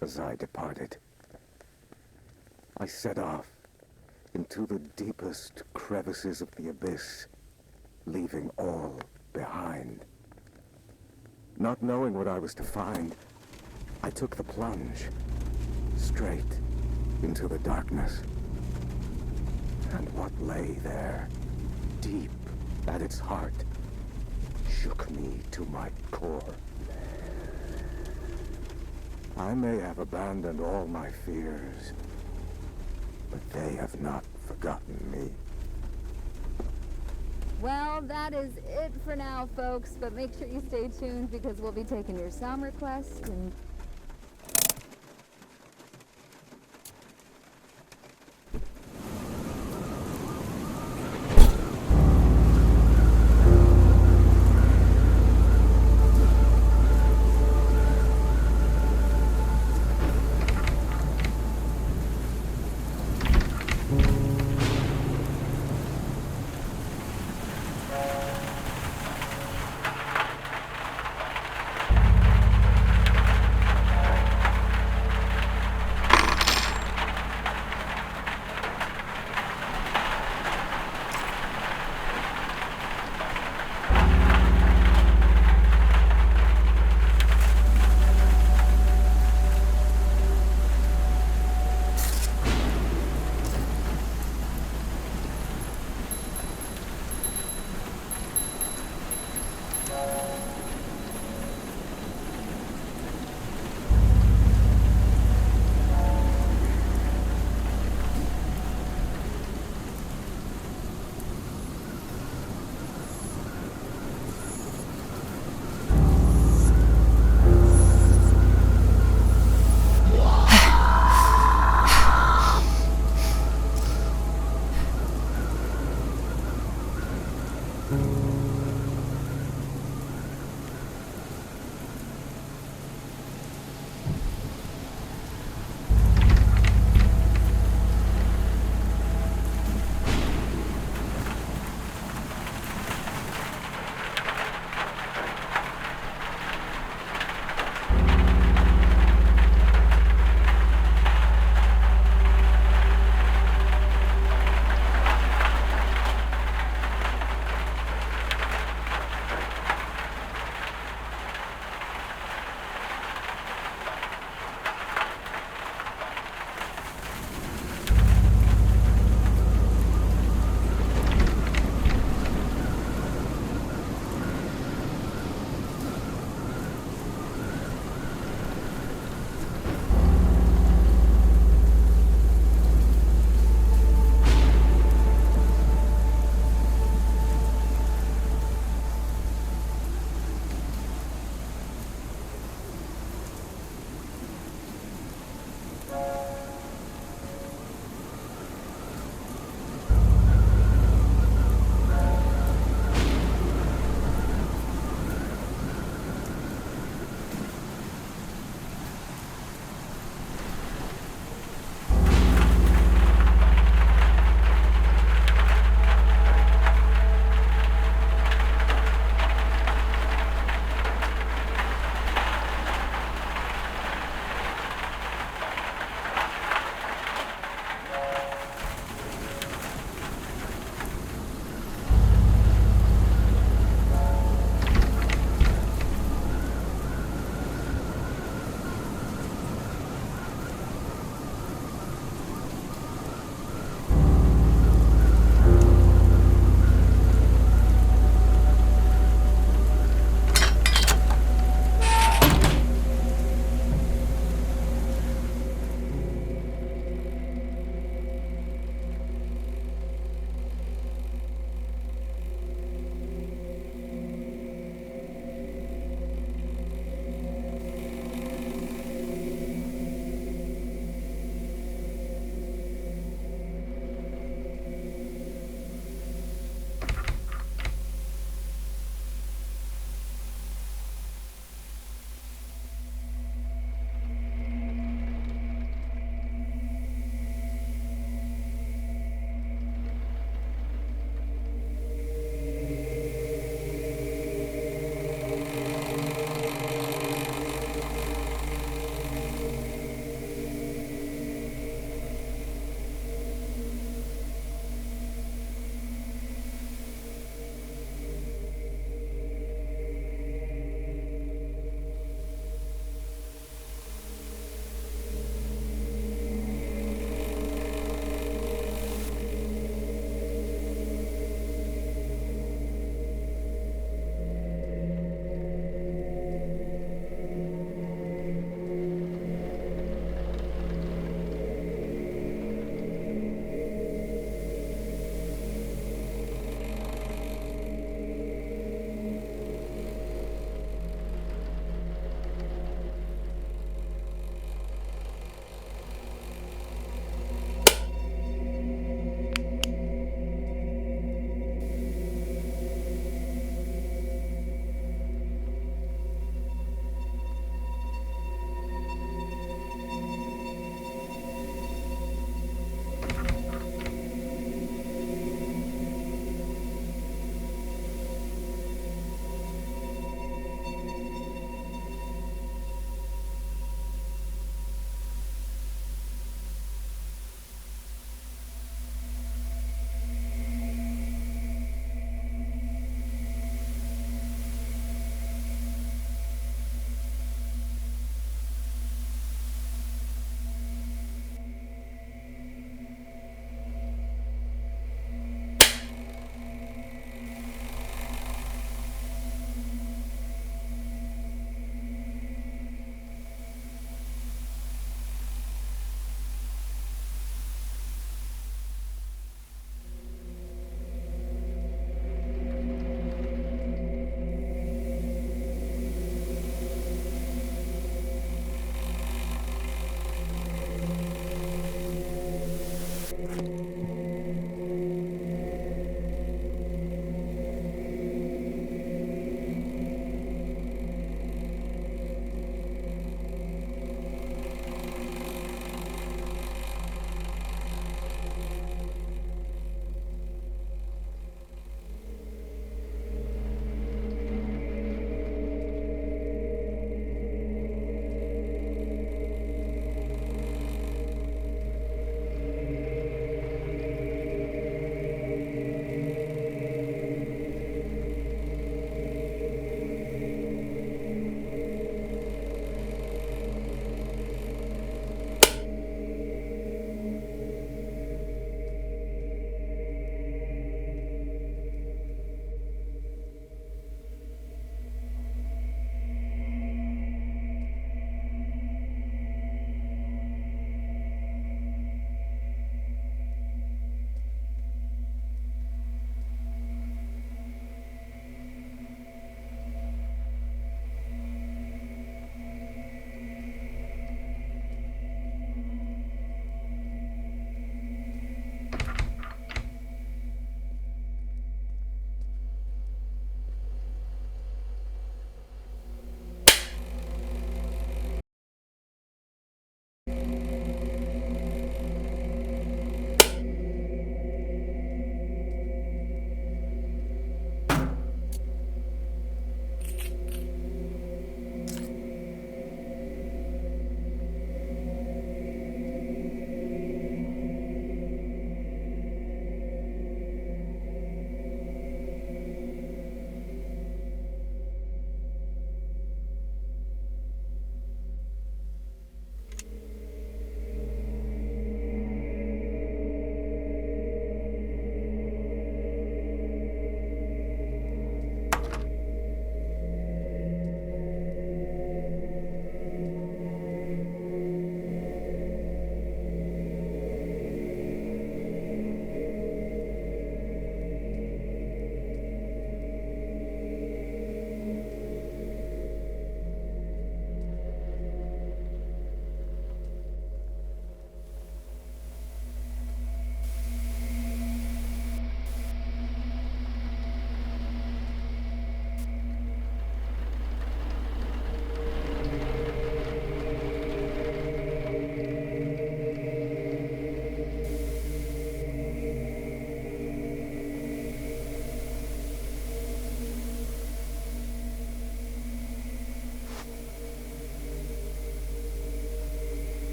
as I departed. I set off into the deepest crevices of the abyss, leaving all behind. Not knowing what I was to find, I took the plunge, straight into the darkness. And what lay there, deep at its heart, shook me to my core. I may have abandoned all my fears, but they have not forgotten me. Well, that is it for now, folks, but make sure you stay tuned because we'll be taking your sound requests and...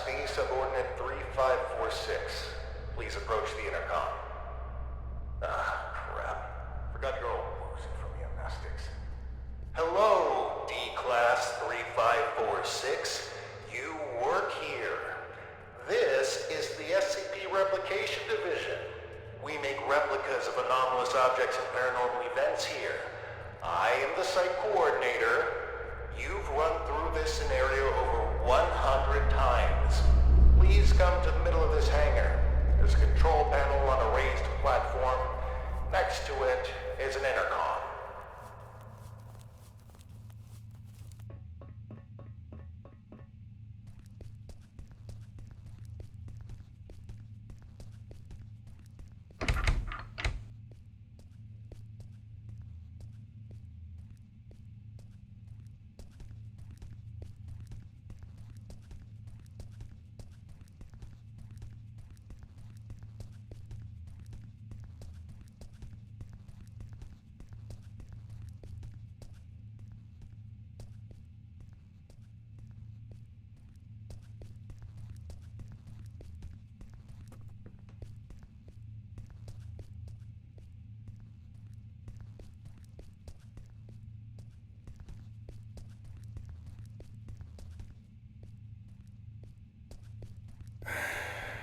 D, subordinate 3546. Please approach the intercom. Ah, crap. Forgot your old woozy from the amnestics. Hello, D-Class 3546. You work here. This is the SCP Replication Division. We make replicas of anomalous objects and paranormal events here. I am the site coordinator. You've run through this scenario over 100 times. Please come to the middle of this hangar. There's a control panel on a raised platform. Next to it is an intercom.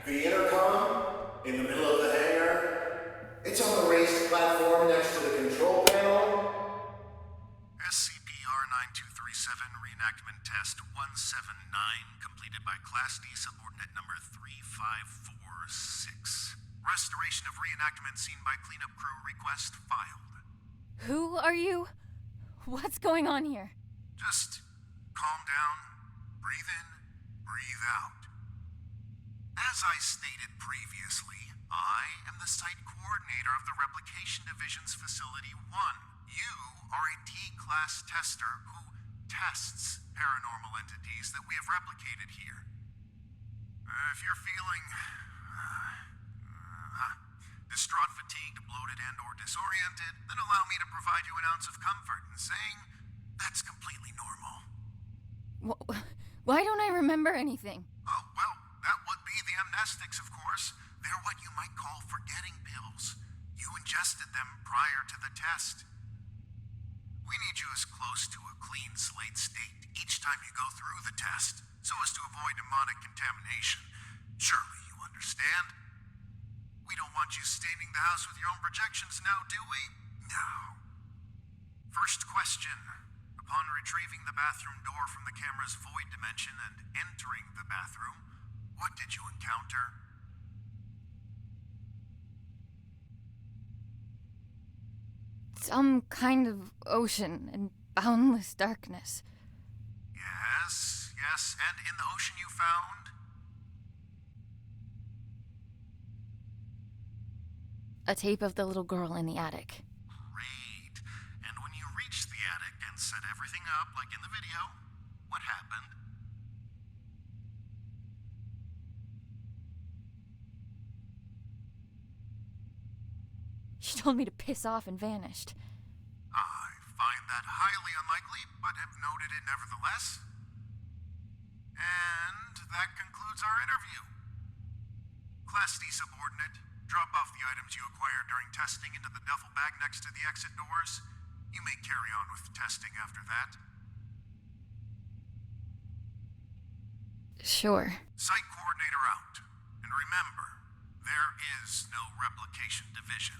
The intercom, in the middle of the hangar, it's on the raised platform next to the control panel. SCP R9237 Reenactment Test 179, completed by Class D subordinate number 3546. Restoration of reenactment scene by cleanup crew request filed. Who are you? What's going on here? Just calm down, breathe in, breathe out. As I stated previously, I am the site coordinator of the Replication Division's Facility 1. You are a D-Class tester who tests paranormal entities that we have replicated here. If you're feeling distraught, fatigued, bloated, and or disoriented, then allow me to provide you an ounce of comfort in saying that's completely normal. Why don't I remember anything? Oh, well, that would be the amnestics, of course. They're what you might call forgetting pills. You ingested them prior to the test. We need you as close to a clean slate state each time you go through the test, so as to avoid demonic contamination. Surely you understand? We don't want you staining the house with your own projections now, do we? No. First question. Upon retrieving the bathroom door from the camera's void dimension and entering the bathroom, what did you encounter? Some kind of ocean and boundless darkness. Yes, and in the ocean you found? A tape of the little girl in the attic. Great. And when you reached the attic and set everything up like in the video, what happened? She told me to piss off and vanished. I find that highly unlikely, but have noted it nevertheless. And that concludes our interview. Class D subordinate, drop off the items you acquired during testing into the duffel bag next to the exit doors. You may carry on with testing after that. Sure. Site coordinator out. And remember, there is no replication division.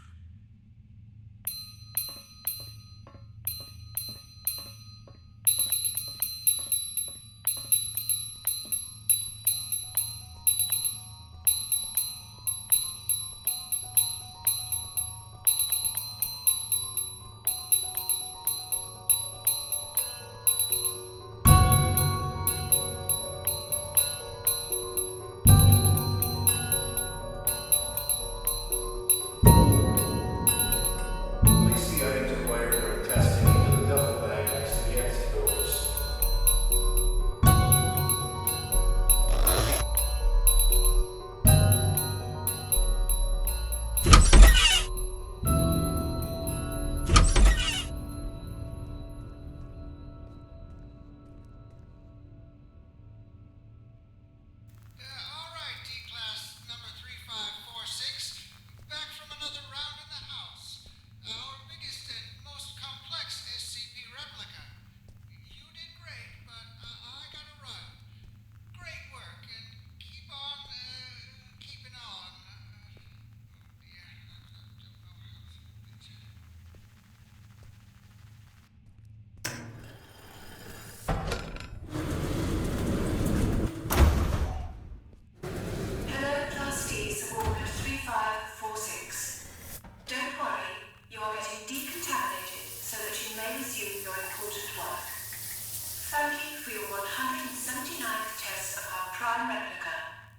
prime replica,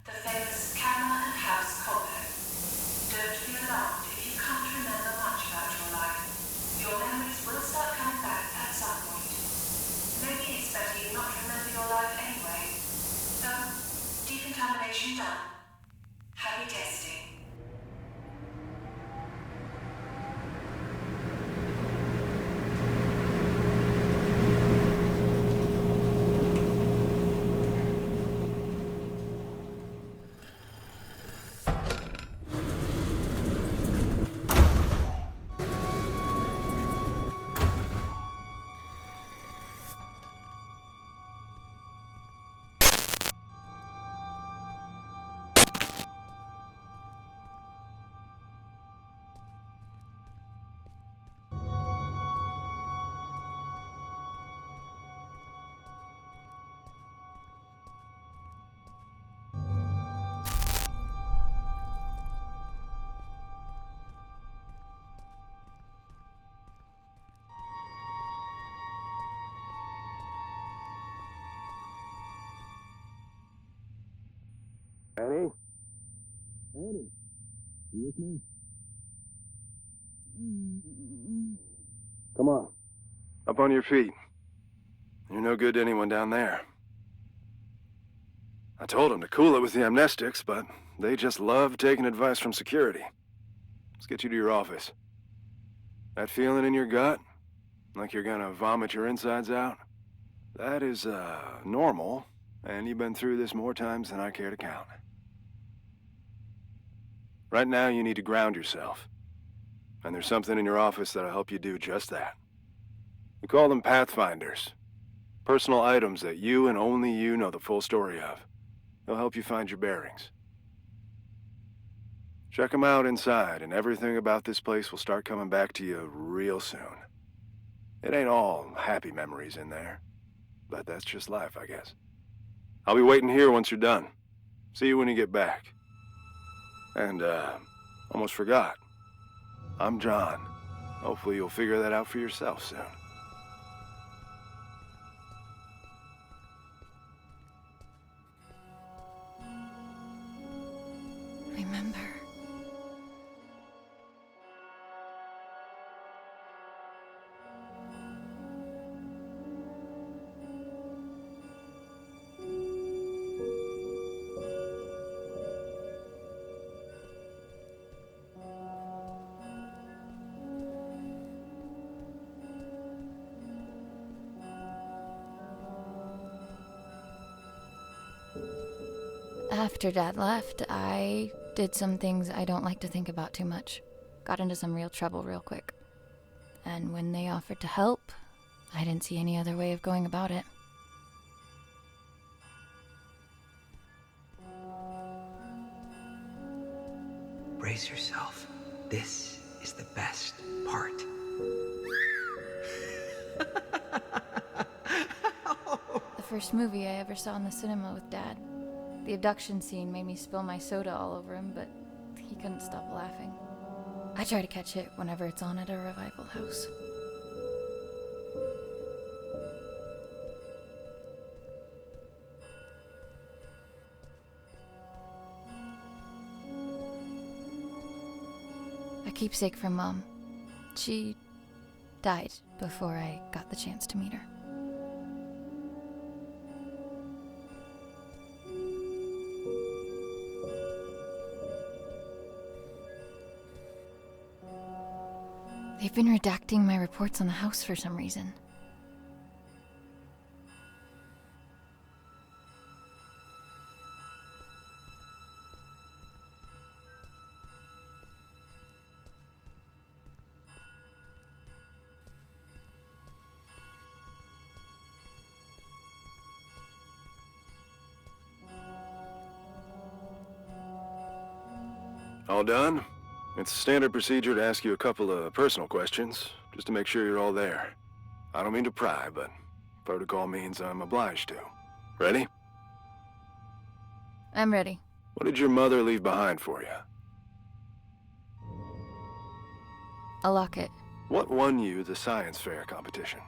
the famous camera and house combo. Don't be alarmed if you can't remember much about your life. Your memories will start coming back at some point. Maybe it's better you not remember your life anyway. So, decontamination done. Happy testing. Annie? Annie? You with me? Come on. Up on your feet. You're no good to anyone down there. I told them to cool it with the amnestics, but they just love taking advice from security. Let's get you to your office. That feeling in your gut? Like you're gonna vomit your insides out? That is, normal, and you've been through this more times than I care to count. Right now, you need to ground yourself. And there's something in your office that'll help you do just that. We call them Pathfinders. Personal items that you and only you know the full story of. They'll help you find your bearings. Check them out inside, and everything about this place will start coming back to you real soon. It ain't all happy memories in there, but that's just life, I guess. I'll be waiting here once you're done. See you when you get back. And, almost forgot. I'm John. Hopefully you'll figure that out for yourself soon. Remember. After Dad left, I did some things I don't like to think about too much. Got into some real trouble real quick. And when they offered to help, I didn't see any other way of going about it. Brace yourself. This is the best part. The first movie I ever saw in the cinema with Dad. The abduction scene made me spill my soda all over him, but he couldn't stop laughing. I try to catch it whenever it's on at a revival house. A keepsake from Mom. She died before I got the chance to meet her. They've been redacting my reports on the house for some reason. All done? It's standard procedure to ask you a couple of personal questions, just to make sure you're all there. I don't mean to pry, but protocol means I'm obliged to. Ready? I'm ready. What did your mother leave behind for you? A locket. What won you the science fair competition?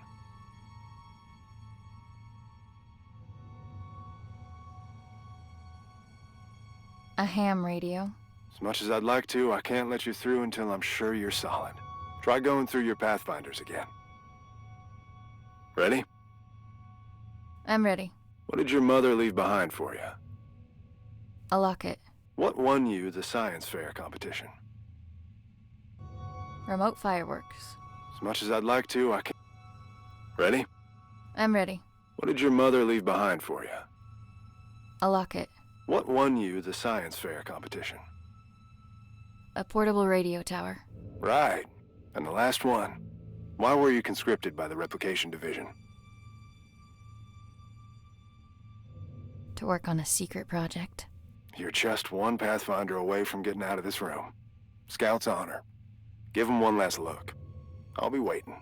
A ham radio. As much as I'd like to, I can't let you through until I'm sure you're solid. Try going through your Pathfinders again. Ready? I'm ready. What did your mother leave behind for you? A locket. What won you the science fair competition? Remote fireworks. As much as I'd like to, I can't... Ready? I'm ready. What did your mother leave behind for you? A locket. What won you the science fair competition? A portable radio tower. Right. And the last one. Why were you conscripted by the Replication Division? To work on a secret project. You're just one Pathfinder away from getting out of this room. Scout's honor. Give him one last look. I'll be waiting.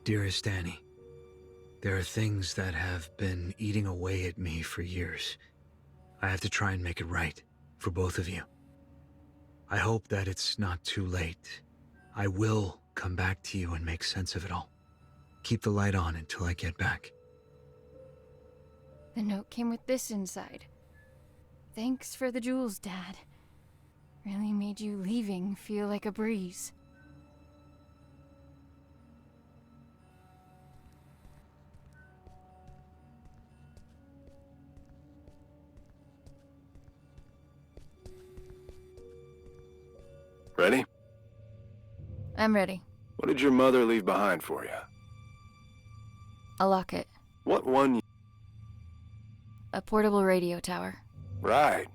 Dearest Annie, there are things that have been eating away at me for years. I have to try and make it right for both of you. I hope that it's not too late. I will come back to you and make sense of it all. Keep the light on until I get back. The note came with this inside. Thanks for the jewels, Dad. Really made you leaving feel like a breeze. Ready? I'm ready. What did your mother leave behind for you? A locket. What won you? A portable radio tower. Right.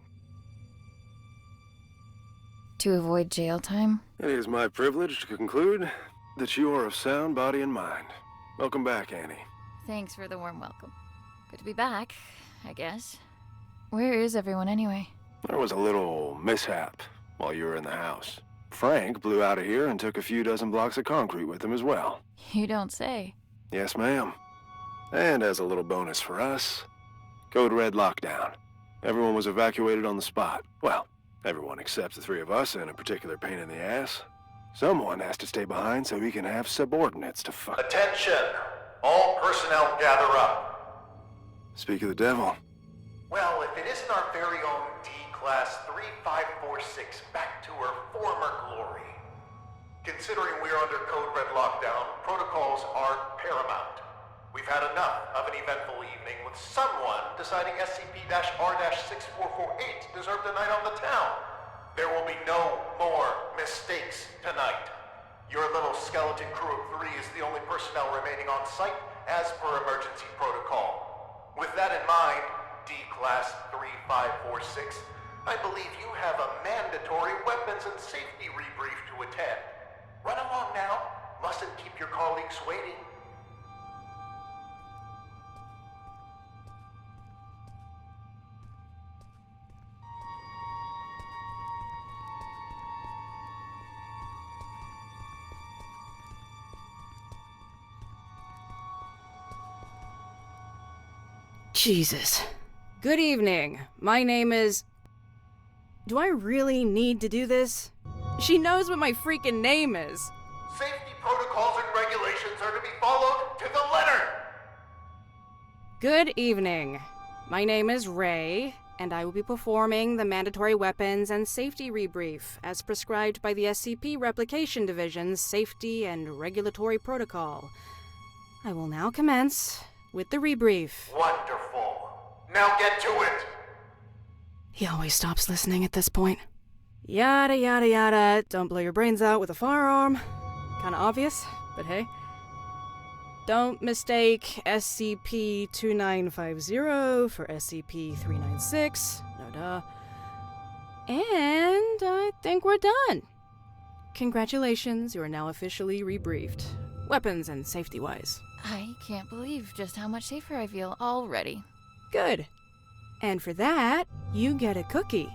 To avoid jail time? It is my privilege to conclude that you are of sound body and mind. Welcome back, Annie. Thanks for the warm welcome. Good to be back, I guess. Where is everyone anyway? There was a little mishap while you were in the house. Frank blew out of here and took a few dozen blocks of concrete with him as well. You don't say. Yes, ma'am. And as a little bonus for us, Code Red lockdown. Everyone was evacuated on the spot. Well, everyone except the three of us and a particular pain in the ass. Someone has to stay behind so he can have subordinates to fuck. Attention! All personnel gather up. Speak of the devil. Well, if it isn't our very own D-Class 3546 back to her former glory. Considering we're under Code Red lockdown, protocols are paramount. We've had enough of an eventful evening with someone deciding SCP-R-6448 deserved a night on the town. There will be no more mistakes tonight. Your little skeleton crew of 3 is the only personnel remaining on site as per emergency protocol. With that in mind, D-Class 3546, I believe you have a mandatory weapons and safety rebrief to attend. Run along now. Mustn't keep your colleagues waiting. Jesus. Good evening. My name is... Do I really need to do this? She knows what my freaking name is. Safety protocols and regulations are to be followed to the letter. Good evening. My name is Ray, and I will be performing the mandatory weapons and safety rebrief as prescribed by the SCP Replication Division's Safety and Regulatory Protocol. I will now commence with the rebrief. Wonderful. Now get to it. He always stops listening at this point. Yada yada yada, don't blow your brains out with a firearm. Kinda obvious, but hey. Don't mistake SCP-2950 for SCP-396, no duh. And I think we're done. Congratulations, you are now officially rebriefed. Weapons and safety-wise. I can't believe just how much safer I feel already. Good. And for that, you get a cookie.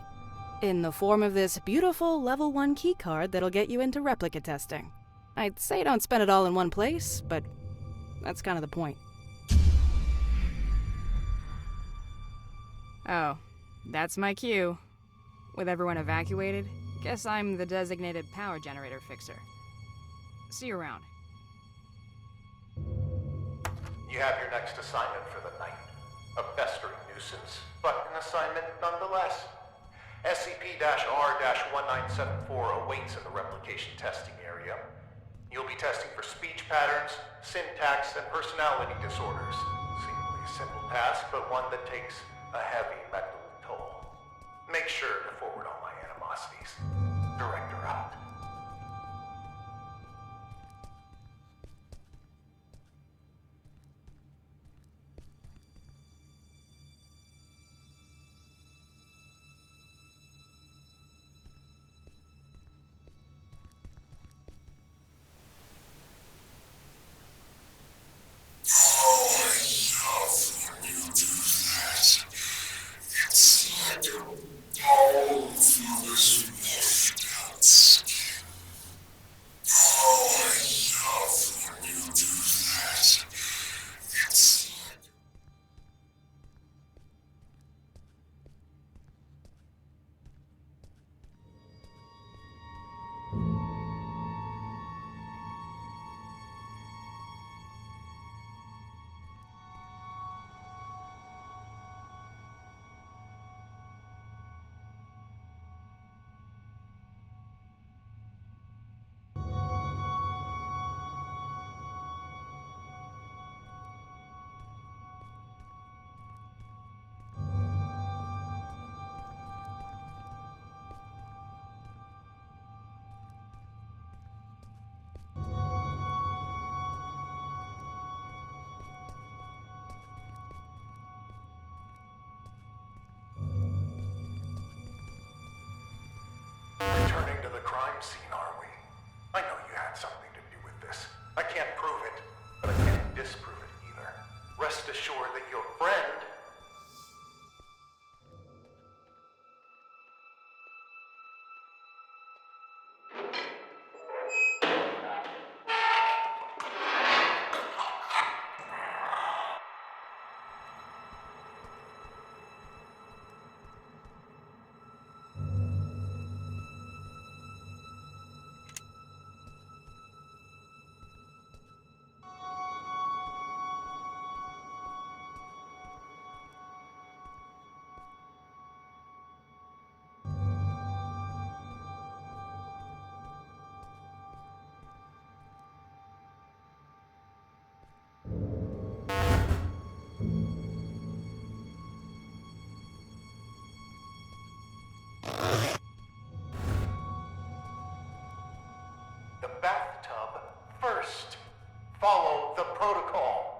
In the form of this beautiful level 1 keycard that'll get you into replica testing. I'd say don't spend it all in one place, but that's kind of the point. Oh, that's my cue. With everyone evacuated, guess I'm the designated power generator fixer. See you around. You have your next assignment for the night. A pestering nuisance, but an assignment nonetheless. SCP-R-1974 awaits in the replication testing area. You'll be testing for speech patterns, syntax, and personality disorders. Seemingly a simple task, but one that takes a heavy mental toll. Make sure to forward all my animosities. Director out. Returning to the crime scene, are we? I know you had something to do with this. I can't prove it, but I can't disprove it either. Rest assured that your friend... The bathtub first. Follow the protocol.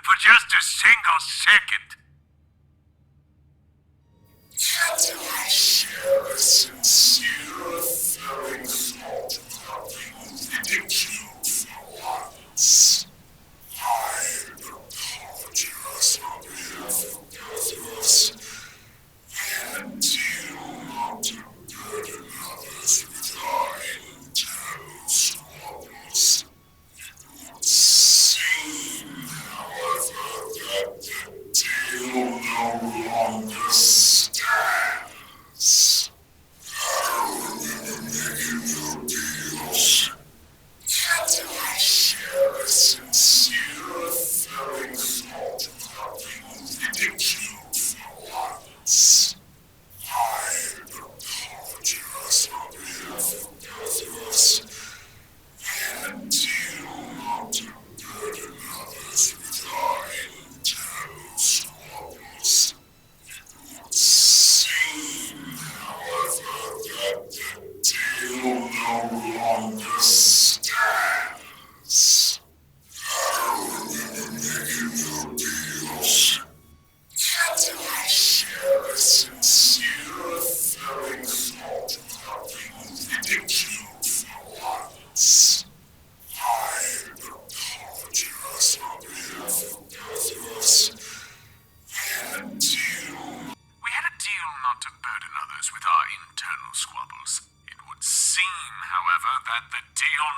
For just a single second. Can I share a sincere feeling thought of having been killed for once? I apologize on behalf of both of us, and you not to burden others with our internal squabbles. It would seem, however,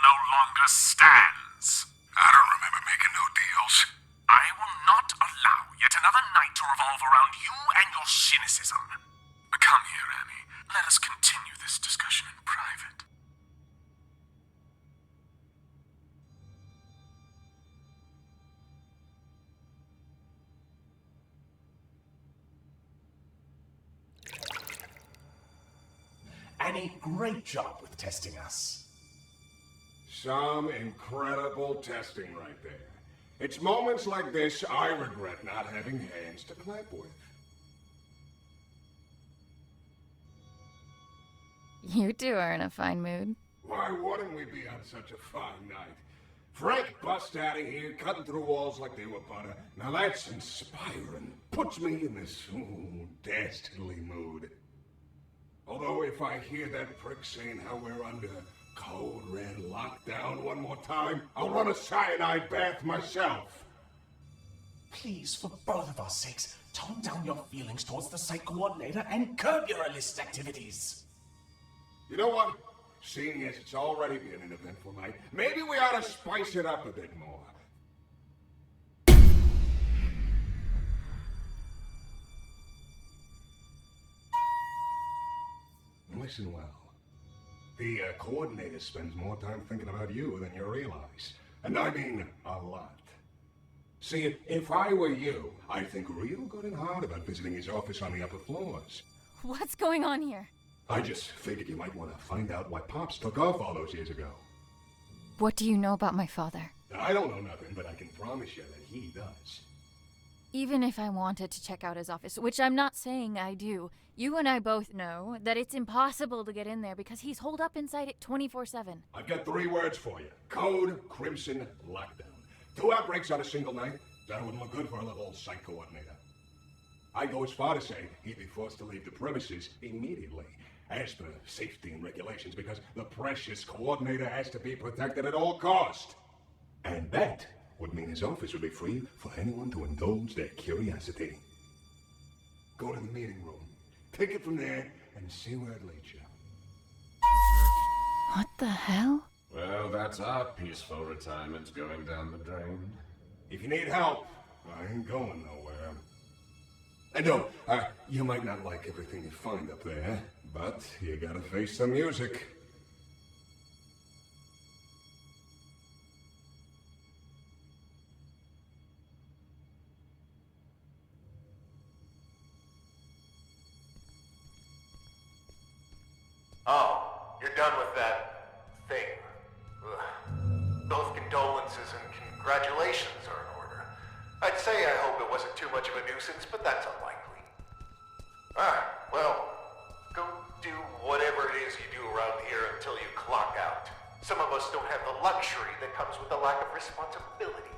no longer stands. I don't remember making no deals. I will not allow yet another night to revolve around you and your cynicism. Come here, Annie. Let us continue this discussion in private. Annie, great job with testing us. Some incredible testing right there. It's moments like this I regret not having hands to clap with. You two are in a fine mood. Why wouldn't we be on such a fine night? Frank bust out of here, cutting through walls like they were butter. Now that's inspiring. Puts me in this dastardly mood. Although if I hear that prick saying how we're under code red lockdown one more time, I'll run a cyanide bath myself. Please, for both of our sakes, tone down your feelings towards the site coordinator and curb your illicit activities. You know what? Seeing as it's already been an eventful night, maybe we ought to spice it up a bit more. Listen well. The coordinator spends more time thinking about you than you realize. And I mean a lot. See, if I were you, I'd think real good and hard about visiting his office on the upper floors. What's going on here? I just figured you might want to find out why Pops took off all those years ago. What do you know about my father? I don't know nothing, but I can promise you that he does. Even if I wanted to check out his office, which I'm not saying I do, you and I both know that it's impossible to get in there because he's holed up inside it 24/7. I've got 3 words for you. Code Crimson Lockdown. 2 outbreaks on a single night? That wouldn't look good for a little old site coordinator. I'd go as far to say he'd be forced to leave the premises immediately, as per safety and regulations, because the precious coordinator has to be protected at all cost. And that would mean his office would be free for anyone to indulge their curiosity. Go to the meeting room, take it from there, and see where it leads you. What the hell? Well, that's our peaceful retirement going down the drain. If you need help, I ain't going nowhere. And no, you might not like everything you find up there, but you gotta face the music. Oh, you're done with that thing. Ugh. Both condolences and congratulations are in order. I'd say I hope it wasn't too much of a nuisance, but that's unlikely. Well, go do whatever it is you do around here until you clock out. Some of us don't have the luxury that comes with a lack of responsibility.